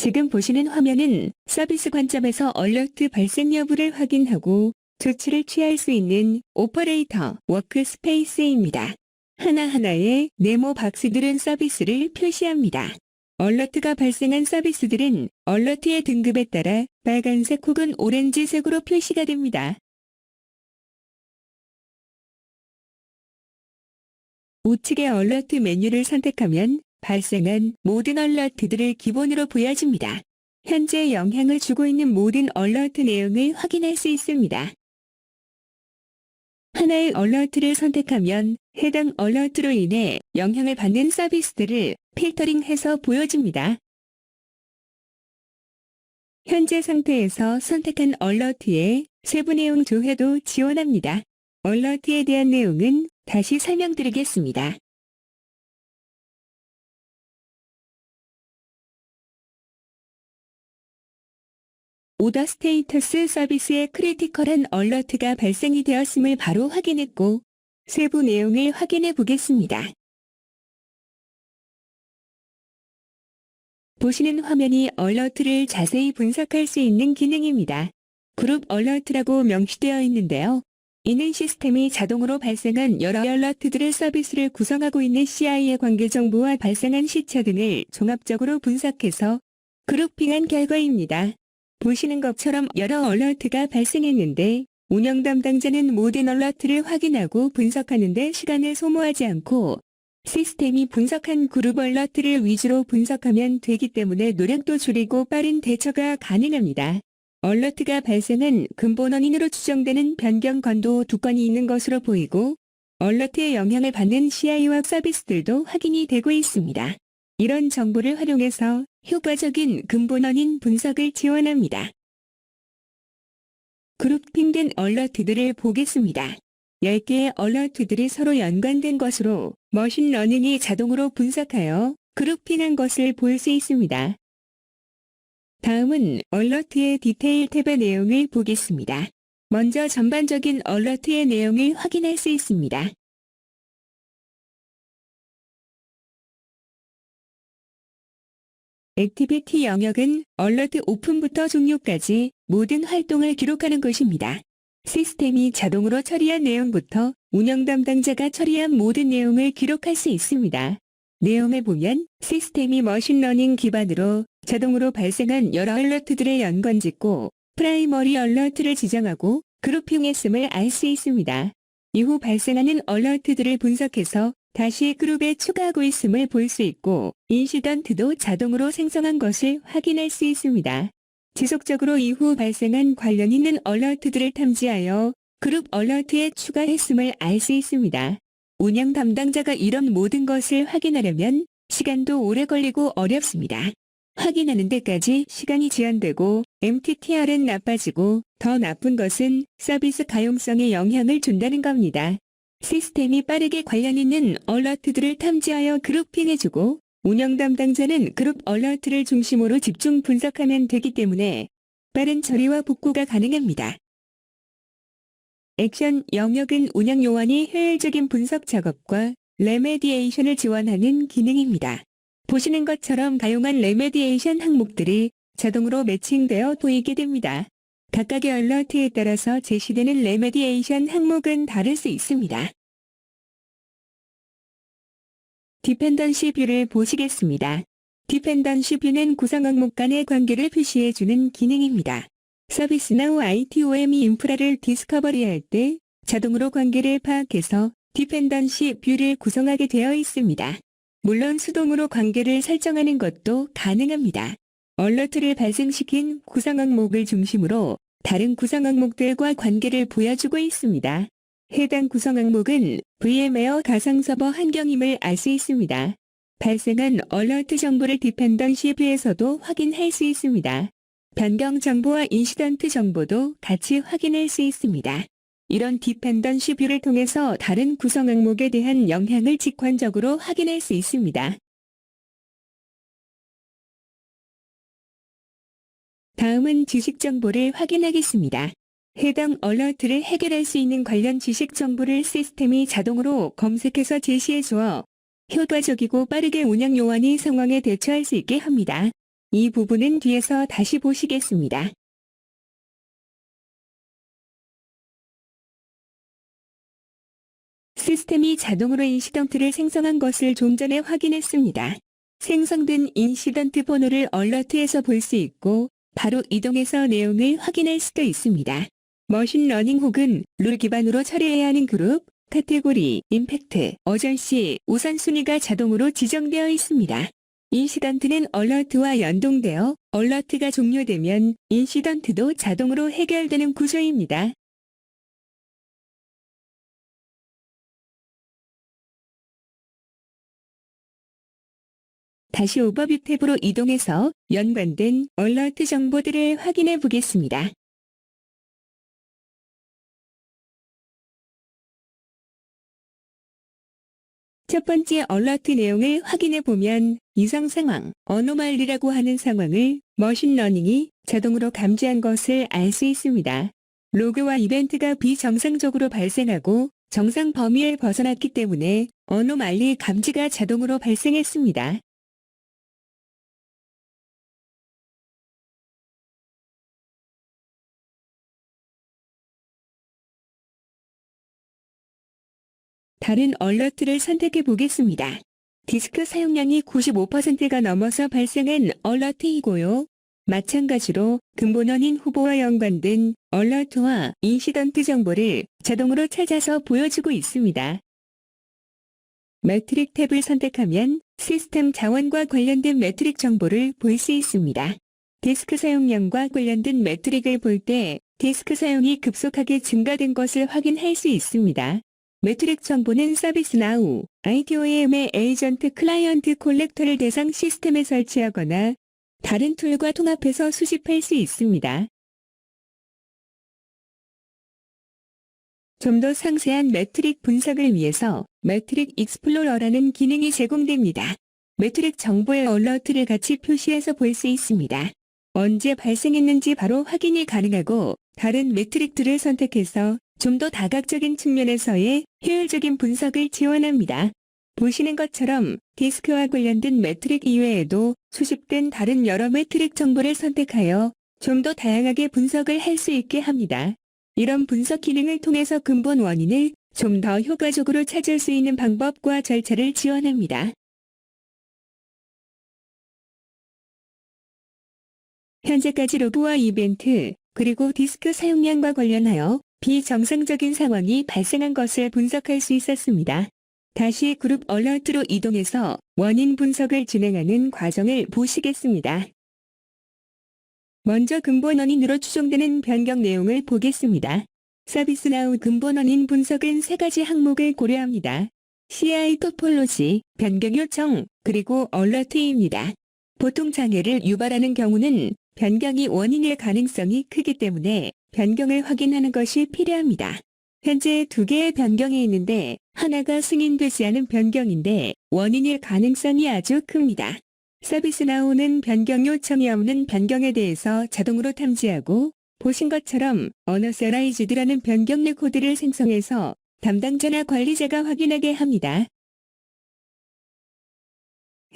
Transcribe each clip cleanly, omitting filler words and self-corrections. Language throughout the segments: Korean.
지금 보시는 화면은 서비스 관점에서 얼러트 발생 여부를 확인하고 조치를 취할 수 있는 오퍼레이터 워크스페이스입니다. 하나하나의 네모 박스들은 서비스를 표시합니다. 얼러트가 발생한 서비스들은 얼러트의 등급에 따라 빨간색 혹은 오렌지색으로 표시가 됩니다. 우측의 얼러트 메뉴를 선택하면 발생한 모든 얼러트들을 기본으로 보여줍니다. 현재 영향을 주고 있는 모든 얼러트 내용을 확인할 수 있습니다. 하나의 얼러트를 선택하면 해당 얼러트로 인해 영향을 받는 서비스들을 필터링해서 보여줍니다. 현재 상태에서 선택한 얼러트의 세부 내용 조회도 지원합니다. 얼러트에 대한 내용은 다시 설명드리겠습니다. 오더 스테이터스 서비스에 크리티컬한 얼러트가 발생이 되었음을 바로 확인했고 세부 내용을 확인해 보겠습니다. 보시는 화면이 얼러트를 자세히 분석할 수 있는 기능입니다. 그룹 얼러트라고 명시되어 있는데요. 이는 시스템이 자동으로 발생한 여러 얼러트들의 서비스를 구성하고 있는 CI의 관계 정보와 발생한 시차 등을 종합적으로 분석해서 그룹핑한 결과입니다. 보시는 것처럼 여러 얼러트가 발생했는데 운영 담당자는 모든 얼러트를 확인하고 분석하는 데 시간을 소모하지 않고 시스템이 분석한 그룹 얼러트를 위주로 분석하면 되기 때문에 노력도 줄이고 빠른 대처가 가능합니다. 얼러트가 발생한 근본 원인으로 추정되는 변경 건도 2건이 있는 것으로 보이고 얼러트의 영향을 받는 CI와 서비스들도 확인이 되고 있습니다. 이런 정보를 활용해서 효과적인 근본 원인 분석을 지원합니다. 그룹핑된 얼러트들을 보겠습니다. 10개의 얼러트들이 서로 연관된 것으로 머신러닝이 자동으로 분석하여 그룹핑한 것을 볼 수 있습니다. 다음은 얼러트의 디테일 탭의 내용을 보겠습니다. 먼저 전반적인 얼러트의 내용을 확인할 수 있습니다. 액티비티 영역은 얼러트 오픈부터 종료까지 모든 활동을 기록하는 것입니다. 시스템이 자동으로 처리한 내용부터 운영 담당자가 처리한 모든 내용을 기록할 수 있습니다. 내용을 보면 시스템이 머신러닝 기반으로 자동으로 발생한 여러 얼러트들의 연관짓고 프라이머리 얼러트를 지정하고 그룹핑했음을 알 수 있습니다. 이후 발생하는 얼러트들을 분석해서 다시 그룹에 추가하고 있음을 볼 수 있고 인시던트도 자동으로 생성한 것을 확인할 수 있습니다. 지속적으로 이후 발생한 관련 있는 얼러트들을 탐지하여 그룹 얼러트에 추가했음을 알 수 있습니다. 운영 담당자가 이런 모든 것을 확인하려면 시간도 오래 걸리고 어렵습니다. 확인하는 데까지 시간이 지연되고 MTTR은 나빠지고 더 나쁜 것은 서비스 가용성에 영향을 준다는 겁니다. 시스템이 빠르게 관련 있는 얼러트들을 탐지하여 그룹핑해주고 운영 담당자는 그룹 얼러트를 중심으로 집중 분석하면 되기 때문에 빠른 처리와 복구가 가능합니다. 액션 영역은 운영 요원이 효율적인 분석 작업과 레메디에이션을 지원하는 기능입니다. 보시는 것처럼 다양한 레메디에이션 항목들이 자동으로 매칭되어 보이게 됩니다. 각각의 얼러트에 따라서 제시되는 레메디에이션 항목은 다를 수 있습니다. 디펜던시 뷰를 보시겠습니다. 디펜던시 뷰는 구성 항목 간의 관계를 표시해주는 기능입니다. 서비스나우 ITOM이 인프라를 디스커버리할 때 자동으로 관계를 파악해서 디펜던시 뷰를 구성하게 되어 있습니다. 물론 수동으로 관계를 설정하는 것도 가능합니다. 얼러트를 발생시킨 구성 항목을 중심으로 다른 구성 항목들과 관계를 보여주고 있습니다. 해당 구성 항목은 VM웨어 가상서버 환경임을 알 수 있습니다. 발생한 얼러트 정보를 디펜던시 뷰에서도 확인할 수 있습니다. 변경 정보와 인시던트 정보도 같이 확인할 수 있습니다. 이런 디펜던시 뷰를 통해서 다른 구성 항목에 대한 영향을 직관적으로 확인할 수 있습니다. 다음은 지식 정보를 확인하겠습니다. 해당 얼러트를 해결할 수 있는 관련 지식 정보를 시스템이 자동으로 검색해서 제시해 주어 효과적이고 빠르게 운영 요원이 상황에 대처할 수 있게 합니다. 이 부분은 뒤에서 다시 보시겠습니다. 시스템이 자동으로 인시던트를 생성한 것을 좀 전에 확인했습니다. 생성된 인시던트 번호를 얼러트에서 볼 수 있고 바로 이동해서 내용을 확인할 수도 있습니다. 머신러닝 혹은 룰 기반으로 처리해야 하는 그룹, 카테고리, 임팩트, 어전시, 우선순위가 자동으로 지정되어 있습니다. 인시던트는 얼러트와 연동되어 얼러트가 종료되면 인시던트도 자동으로 해결되는 구조입니다. 다시 오버뷰 탭으로 이동해서 연관된 얼러트 정보들을 확인해 보겠습니다. 첫 번째 얼러트 내용을 확인해 보면 이상 상황, 어노말리라고 하는 상황을 머신러닝이 자동으로 감지한 것을 알 수 있습니다. 로그와 이벤트가 비정상적으로 발생하고 정상 범위를 벗어났기 때문에 어노말리 감지가 자동으로 발생했습니다. 다른 얼러트를 선택해 보겠습니다. 디스크 사용량이 95%가 넘어서 발생한 얼러트이고요. 마찬가지로 근본원인 후보와 연관된 얼러트와 인시던트 정보를 자동으로 찾아서 보여주고 있습니다. 매트릭 탭을 선택하면 시스템 자원과 관련된 매트릭 정보를 볼 수 있습니다. 디스크 사용량과 관련된 매트릭을 볼 때 디스크 사용이 급속하게 증가된 것을 확인할 수 있습니다. 매트릭 정보는 서비스나우, ITOM의 에이전트 클라이언트 콜렉터를 대상 시스템에 설치하거나 다른 툴과 통합해서 수집할 수 있습니다. 좀 더 상세한 매트릭 분석을 위해서 매트릭 익스플로러라는 기능이 제공됩니다. 매트릭 정보의 얼러트를 같이 표시해서 볼 수 있습니다. 언제 발생했는지 바로 확인이 가능하고 다른 매트릭들을 선택해서 좀 더 다각적인 측면에서의 효율적인 분석을 지원합니다. 보시는 것처럼 디스크와 관련된 매트릭 이외에도 수집된 다른 여러 매트릭 정보를 선택하여 좀 더 다양하게 분석을 할 수 있게 합니다. 이런 분석 기능을 통해서 근본 원인을 좀 더 효과적으로 찾을 수 있는 방법과 절차를 지원합니다. 현재까지 로그와 이벤트, 그리고 디스크 사용량과 관련하여 비정상적인 상황이 발생한 것을 분석할 수 있었습니다. 다시 그룹 얼러트로 이동해서 원인 분석을 진행하는 과정을 보시겠습니다. 먼저 근본 원인으로 추정되는 변경 내용을 보겠습니다. 서비스나우 근본 원인 분석은 세 가지 항목을 고려합니다. CI 토폴로지, 변경 요청, 그리고 얼러트입니다. 보통 장애를 유발하는 경우는 변경이 원인일 가능성이 크기 때문에 변경을 확인하는 것이 필요합니다. 현재 두 개의 변경이 있는데 하나가 승인되지 않은 변경인데 원인일 가능성이 아주 큽니다. 서비스나우는 변경 요청이 없는 변경에 대해서 자동으로 탐지하고 보신 것처럼 어너서라이즈드라는 변경 레코드를 생성해서 담당자나 관리자가 확인하게 합니다.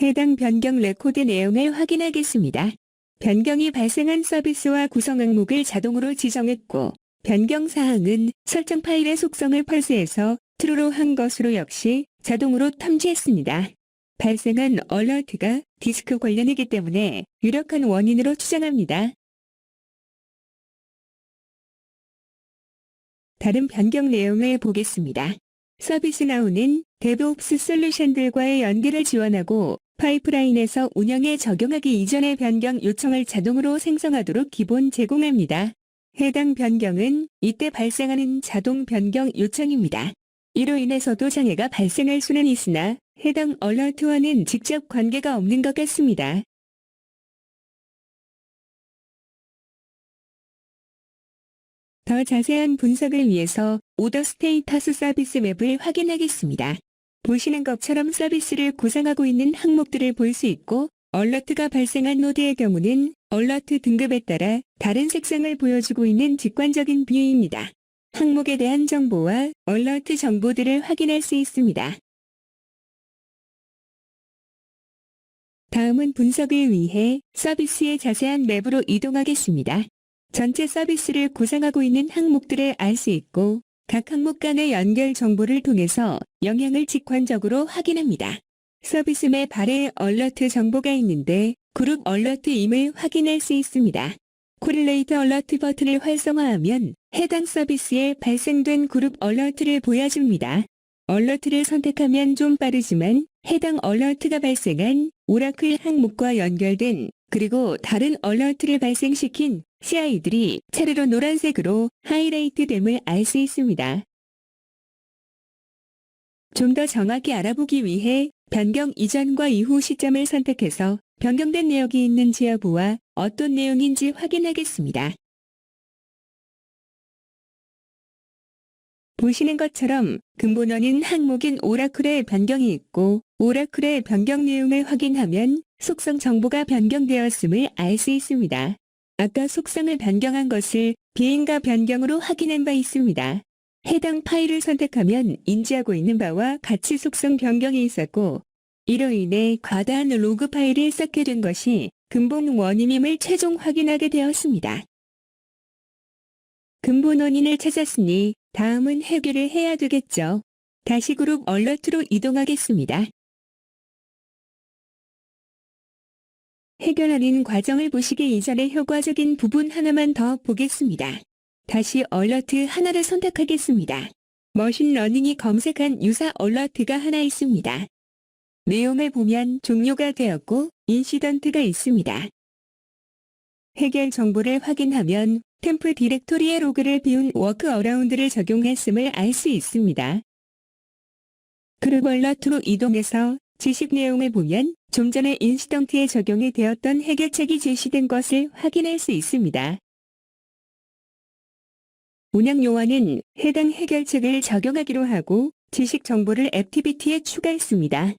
해당 변경 레코드 내용을 확인하겠습니다. 변경이 발생한 서비스와 구성 항목을 자동으로 지정했고 변경 사항은 설정 파일의 속성을 펄스해서 true로 한 것으로 역시 자동으로 탐지했습니다. 발생한 얼러트가 디스크 관련이기 때문에 유력한 원인으로 추정합니다. 다른 변경 내용을 보겠습니다. 서비스나우는 데브옵스 솔루션들과의 연계를 지원하고 파이프라인에서 운영에 적용하기 이전의 변경 요청을 자동으로 생성하도록 기본 제공합니다. 해당 변경은 이때 발생하는 자동 변경 요청입니다. 이로 인해서도 장애가 발생할 수는 있으나 해당 얼러트와는 직접 관계가 없는 것 같습니다. 더 자세한 분석을 위해서 오더 스테이터스 서비스 맵을 확인하겠습니다. 보시는 것처럼 서비스를 구성하고 있는 항목들을 볼 수 있고 얼러트가 발생한 노드의 경우는 얼러트 등급에 따라 다른 색상을 보여주고 있는 직관적인 뷰입니다. 항목에 대한 정보와 얼러트 정보들을 확인할 수 있습니다. 다음은 분석을 위해 서비스의 자세한 맵으로 이동하겠습니다. 전체 서비스를 구성하고 있는 항목들을 알 수 있고 각 항목 간의 연결 정보를 통해서 영향을 직관적으로 확인합니다. 서비스 맵 아래에 얼러트 정보가 있는데 그룹 얼러트임을 확인할 수 있습니다. 코릴레이터 얼러트 버튼을 활성화하면 해당 서비스에 발생된 그룹 얼러트를 보여줍니다. 얼러트를 선택하면 좀 빠르지만 해당 얼러트가 발생한 오라클 항목과 연결된 그리고 다른 얼러트를 발생시킨 CI들이 차례로 노란색으로 하이라이트됨을 알 수 있습니다. 좀 더 정확히 알아보기 위해 변경 이전과 이후 시점을 선택해서 변경된 내역이 있는지 여부와 어떤 내용인지 확인하겠습니다. 보시는 것처럼 근본원인 항목인 오라클의 변경이 있고 오라클의 변경 내용을 확인하면 속성 정보가 변경되었음을 알 수 있습니다. 아까 속성을 변경한 것을 비인가 변경으로 확인한 바 있습니다. 해당 파일을 선택하면 인지하고 있는 바와 같이 속성 변경이 있었고 이로 인해 과다한 로그 파일을 쌓게 된 것이 근본 원인임을 최종 확인하게 되었습니다. 근본 원인을 찾았으니 다음은 해결을 해야 되겠죠. 다시 그룹 얼러트로 이동하겠습니다. 해결하는 과정을 보시기 이전에 효과적인 부분 하나만 더 보겠습니다. 다시 얼러트 하나를 선택하겠습니다. 머신러닝이 검색한 유사 얼러트가 하나 있습니다. 내용을 보면 종료가 되었고 인시던트가 있습니다. 해결 정보를 확인하면 템프 디렉토리의 로그를 비운 워크어라운드를 적용했음을 알 수 있습니다. 그룹 얼러트로 이동해서 지식 내용을 보면 좀 전에 인시던트에 적용이 되었던 해결책이 제시된 것을 확인할 수 있습니다. 운영 요원은 해당 해결책을 적용하기로 하고 지식 정보를 액티비티에 추가했습니다.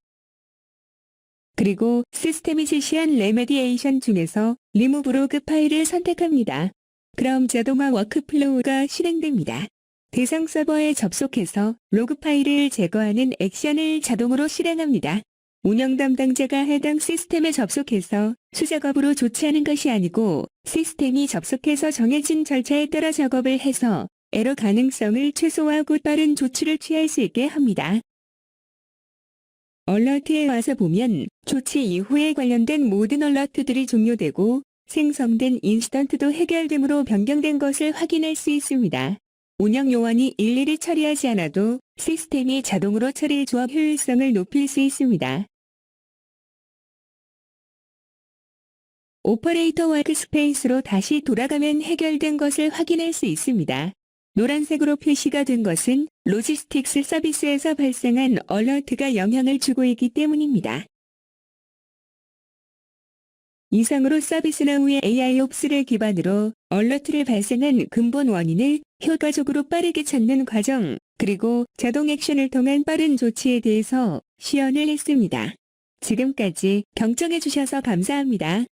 그리고 시스템이 제시한 레메디에이션 중에서 리무브 로그 파일을 선택합니다. 그럼 자동화 워크플로우가 실행됩니다. 대상 서버에 접속해서 로그 파일을 제거하는 액션을 자동으로 실행합니다. 운영 담당자가 해당 시스템에 접속해서 수작업으로 조치하는 것이 아니고 시스템이 접속해서 정해진 절차에 따라 작업을 해서 에러 가능성을 최소화하고 빠른 조치를 취할 수 있게 합니다. 얼러트에 와서 보면 조치 이후에 관련된 모든 얼러트들이 종료되고 생성된 인시던트도 해결됨으로 변경된 것을 확인할 수 있습니다. 운영 요원이 일일이 처리하지 않아도 시스템이 자동으로 처리 조합 효율성을 높일 수 있습니다. 오퍼레이터 워크스페이스로 다시 돌아가면 해결된 것을 확인할 수 있습니다. 노란색으로 표시가 된 것은 로지스틱스 서비스에서 발생한 얼러트가 영향을 주고 있기 때문입니다. 이상으로 서비스나우의 AIOps를 기반으로 얼러트를 발생한 근본 원인을 효과적으로 빠르게 찾는 과정, 그리고 자동 액션을 통한 빠른 조치에 대해서 시연을 했습니다. 지금까지 경청해 주셔서 감사합니다.